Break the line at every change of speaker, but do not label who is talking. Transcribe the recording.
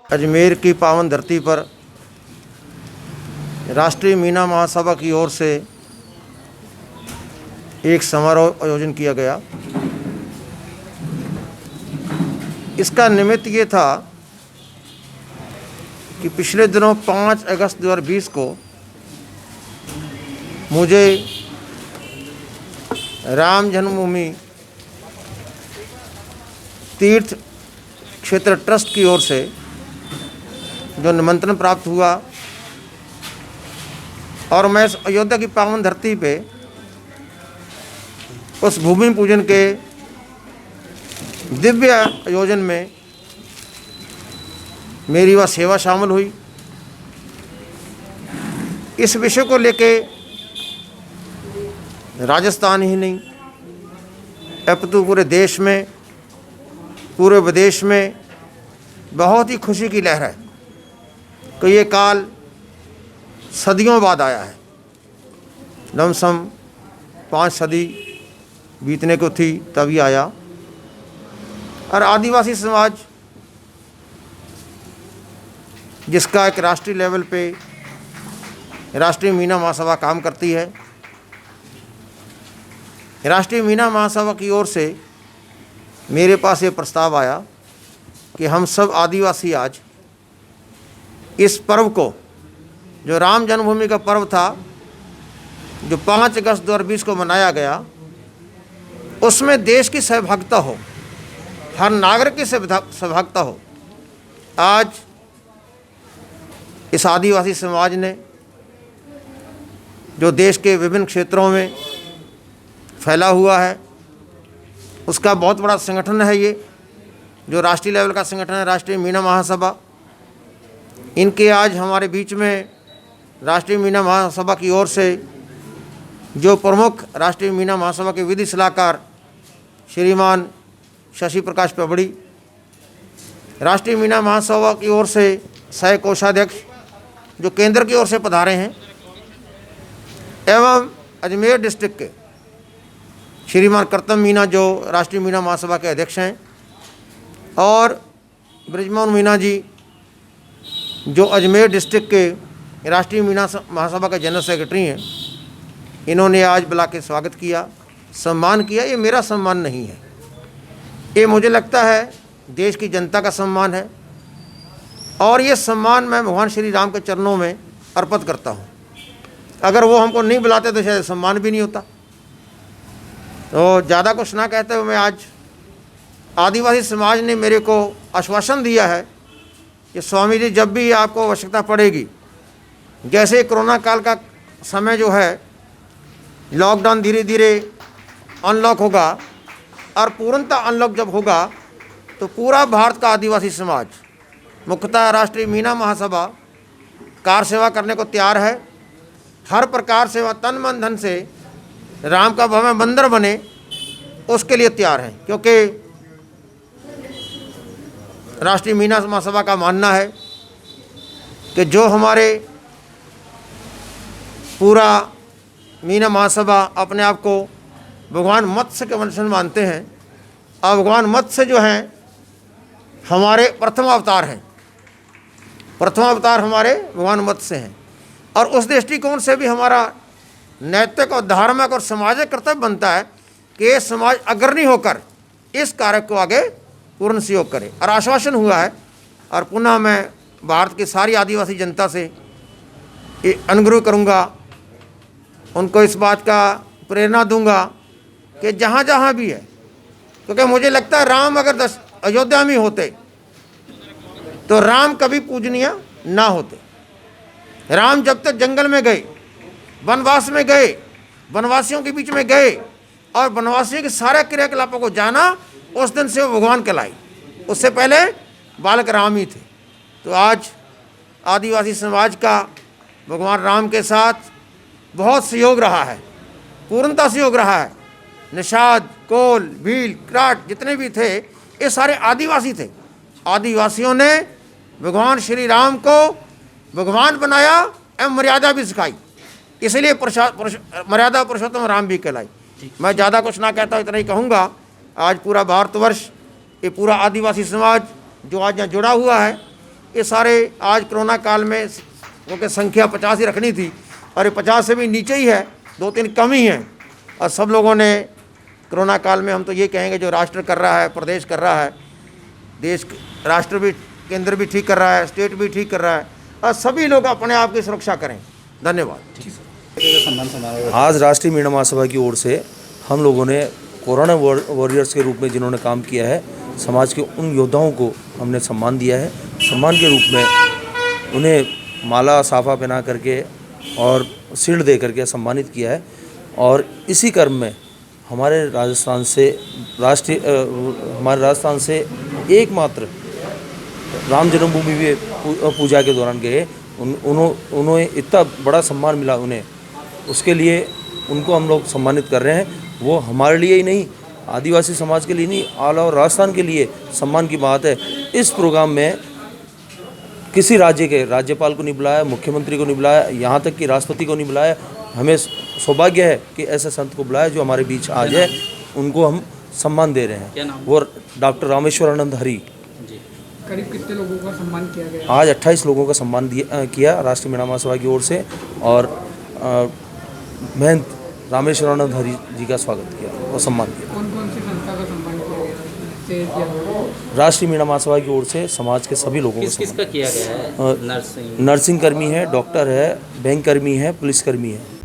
अजमेर की पावन धरती पर राष्ट्रीय मीना महासभा की ओर से एक समारोह आयोजन किया गया। इसका निमित्त ये था कि पिछले दिनों 5 अगस्त 2020 को मुझे राम जन्मभूमि तीर्थ क्षेत्र ट्रस्ट की ओर से जो निमंत्रण प्राप्त हुआ और मैं इस अयोध्या की पावन धरती पे उस भूमि पूजन के दिव्य आयोजन में मेरी वह सेवा शामिल हुई। इस विषय को लेके राजस्थान ही नहीं अपितु पूरे देश में, पूरे विदेश में बहुत ही खुशी की लहर है कि ये काल सदियों बाद आया है। लमसम 5 सदी बीतने को थी तभी आया। और आदिवासी समाज जिसका एक राष्ट्रीय लेवल पे राष्ट्रीय मीना महासभा काम करती है, राष्ट्रीय मीना महासभा की ओर से मेरे पास ये प्रस्ताव आया कि हम सब आदिवासी आज इस पर्व को, जो राम जन्मभूमि का पर्व था, जो 5 अगस्त 2020 को मनाया गया, उसमें देश की सहभागिता हो, हर नागरिक की सहभागिता हो। आज इस आदिवासी समाज ने जो देश के विभिन्न क्षेत्रों में फैला हुआ है, उसका बहुत बड़ा संगठन है। ये जो राष्ट्रीय लेवल का संगठन है, राष्ट्रीय मीना महासभा, इनके आज हमारे बीच में राष्ट्रीय मीना महासभा की ओर से जो प्रमुख राष्ट्रीय मीना महासभा के विधि सलाहकार श्रीमान शशि प्रकाश पबड़ी, राष्ट्रीय मीना महासभा की ओर से सह कोषाध्यक्ष जो केंद्र की ओर से पधारे हैं, एवं अजमेर डिस्ट्रिक्ट के श्रीमान करतम मीना जो राष्ट्रीय मीना महासभा के अध्यक्ष हैं, और ब्रिजमोहन मीना जी जो अजमेर डिस्ट्रिक्ट के राष्ट्रीय मीना महासभा के जनरल सेक्रेटरी हैं, इन्होंने आज बुला के स्वागत किया, सम्मान किया। ये मेरा सम्मान नहीं है, ये मुझे लगता है देश की जनता का सम्मान है, और ये सम्मान मैं भगवान श्री राम के चरणों में अर्पित करता हूँ। अगर वो हमको नहीं बुलाते तो शायद सम्मान भी नहीं होता। तो ज़्यादा कुछ ना कहते हुए मैं आज आदिवासी समाज ने मेरे को आश्वासन दिया है कि स्वामी जी, जब भी आपको आवश्यकता पड़ेगी, जैसे कोरोना काल का समय जो है, लॉकडाउन धीरे धीरे अनलॉक होगा, और पूर्णतः अनलॉक जब होगा तो पूरा भारत का आदिवासी समाज, मुख्यतः राष्ट्रीय मीना महासभा, कार सेवा करने को तैयार है। हर प्रकार से वह तन मन धन से राम का भव्य मंदिर बने, उसके लिए तैयार हैं। क्योंकि राष्ट्रीय मीना महासभा का मानना है कि जो हमारे पूरा मीना महासभा अपने आप को भगवान मत्स्य के वंशज मानते हैं, और भगवान मत्स्य जो हैं हमारे प्रथम अवतार हैं, प्रथम अवतार हमारे भगवान मत्स्य हैं। और उस दृष्टिकोण से भी हमारा नैतिक और धार्मिक और सामाजिक कर्तव्य बनता है कि ये समाज अग्रणी होकर इस कार्य को आगे पूर्ण सहयोग करे। और आश्वासन हुआ है, और पुनः मैं भारत की सारी आदिवासी जनता से अनुग्रह करूँगा, उनको इस बात का प्रेरणा दूंगा कि जहाँ जहाँ भी है, क्योंकि मुझे लगता है राम अगर अयोध्या में होते तो राम कभी पूजनीय ना होते। राम जब तक जंगल में गए, वनवास में गए, वनवासियों के बीच में गए और वनवासियों के सारे क्रियाकलापों को जाना, उस दिन से वो भगवान कहलाए। उससे पहले बालक राम ही थे। तो आज आदिवासी समाज का भगवान राम के साथ बहुत सहयोग रहा है, पूर्णतः सहयोग रहा है। निषाद, कोल, भील, क्राट जितने भी थे, ये सारे आदिवासी थे। आदिवासियों ने भगवान श्री राम को भगवान बनाया एवं मर्यादा भी सिखाई, इसलिए मर्यादा पुरुषोत्तम राम भी कहलाई। मैं ज़्यादा कुछ ना कहता, इतना ही कहूँगा। आज पूरा भारतवर्ष, ये पूरा आदिवासी समाज जो आज यहाँ जुड़ा हुआ है, ये सारे आज कोरोना काल में, क्योंकि संख्या 50 ही रखनी थी और ये 50 से भी नीचे ही है, 2-3 कम ही हैं। और सब लोगों ने कोरोना काल में, हम तो ये कहेंगे जो राष्ट्र कर रहा है, प्रदेश कर रहा है, देश राष्ट्र भी, केंद्र भी ठीक कर रहा है, स्टेट भी ठीक कर रहा है, और सभी लोग अपने आप की सुरक्षा करें। धन्यवाद।
आज राष्ट्रीय मीणा महासभा की ओर से हम लोगों ने कोरोना वॉरियर्स के रूप में जिन्होंने काम किया है, समाज के उन योद्धाओं को हमने सम्मान दिया है। सम्मान के रूप में उन्हें माला साफा पहना करके और शील्ड दे करके सम्मानित किया है। और इसी क्रम में हमारे राजस्थान से एकमात्र राम जन्मभूमि भी पूजा के दौरान गए, उन्हें इतना बड़ा सम्मान मिला उन्हें, उसके लिए उनको हम लोग सम्मानित कर रहे हैं। वो हमारे लिए ही नहीं, आदिवासी समाज के लिए नहीं, ऑल ओवर राजस्थान के लिए सम्मान की बात है। इस प्रोग्राम में किसी राज्य के राज्यपाल को नहीं बुलाया, मुख्यमंत्री को नहीं बुलाया, यहाँ तक कि राष्ट्रपति को नहीं बुलाया। हमें सौभाग्य है कि ऐसे संत को बुलाया जो हमारे बीच आज है, उनको हम सम्मान दे रहे हैं। वो डॉक्टर रामेश्वरानंद हरी।
करीब कितने लोगों का सम्मान किया गया?
आज 28 लोगों का सम्मान किया राष्ट्रीय मीणा महासभा की ओर से, और महंत रामेश्वरानंद हरी जी का स्वागत किया और सम्मान किया।
कौन कौन सी संस्था का सम्मान किया गया?
राष्ट्रीय मीणा महासभा की ओर से समाज के सभी लोगों को
किसका किया गया है?
नर्सिंग कर्मी है, डॉक्टर है, बैंक कर्मी है, पुलिस कर्मी है।